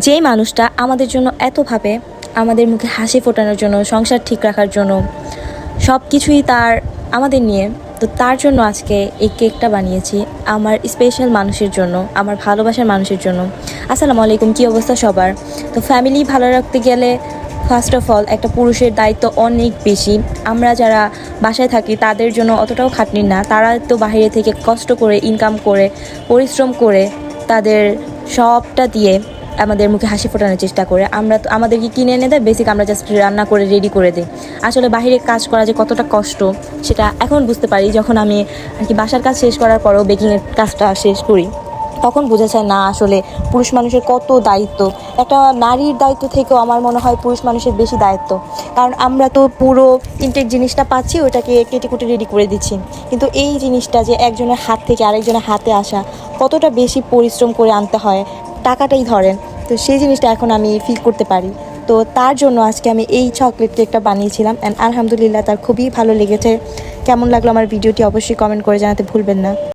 যেই মানুষটা আমাদের জন্য এত ভাবে, আমাদের মুখে হাসি ফোটানোর জন্য, সংসার ঠিক রাখার জন্য, সব কিছুই তার আমাদের নিয়ে, তো তার জন্য আজকে এই কেকটা বানিয়েছি আমার স্পেশাল মানুষের জন্য, আমার ভালোবাসার মানুষের জন্য। আসসালামু আলাইকুম, কী অবস্থা সবার? তো ফ্যামিলি ভালো রাখতে গেলে ফার্স্ট অফ অল একটা পুরুষের দায়িত্ব অনেক বেশি। আমরা যারা বাসায় থাকি তাদের জন্য অতটাও খাটনি না, তারা তো বাইরে থেকে কষ্ট করে ইনকাম করে পরিশ্রম করে তাদের সবটা দিয়ে আমাদের মুখে হাসি ফোটানোর চেষ্টা করে। আমরা তো আমাদেরকে কিনে এনে দেয়, বেসিক আমরা জাস্ট রান্না করে রেডি করে দিই। আসলে বাইরে কাজ করা যে কতটা কষ্ট সেটা এখন বুঝতে পারি, যখন আমি আর কি বাসার কাজ শেষ করার পরেও বেকিংয়ের কাজটা শেষ করি, তখন বোঝা যায় না আসলে পুরুষ মানুষের কত দায়িত্ব। একটা নারীর দায়িত্ব থেকেও আমার মনে হয় পুরুষ মানুষের বেশি দায়িত্ব, কারণ আমরা তো পুরো ইনটেক জিনিসটা পাচ্ছি, ওটাকে কেটে কুটে রেডি করে দিচ্ছি, কিন্তু এই জিনিসটা যে একজনের হাত থেকে আরেকজনের হাতে আসা কতটা বেশি পরিশ্রম করে আনতে হয়, টাকাটাই ধরেন, তো সেই জিনিসটা এখন আমি ফিল করতে পারি। তো তার জন্য আজকে আমি এই চকলেট কেকটা বানিয়েছিলাম অ্যান্ড আলহামদুলিল্লাহ তার খুবই ভালো লেগেছে। কেমন লাগলো আমার ভিডিওটি অবশ্যই কমেন্ট করে জানাতে ভুলবেন না।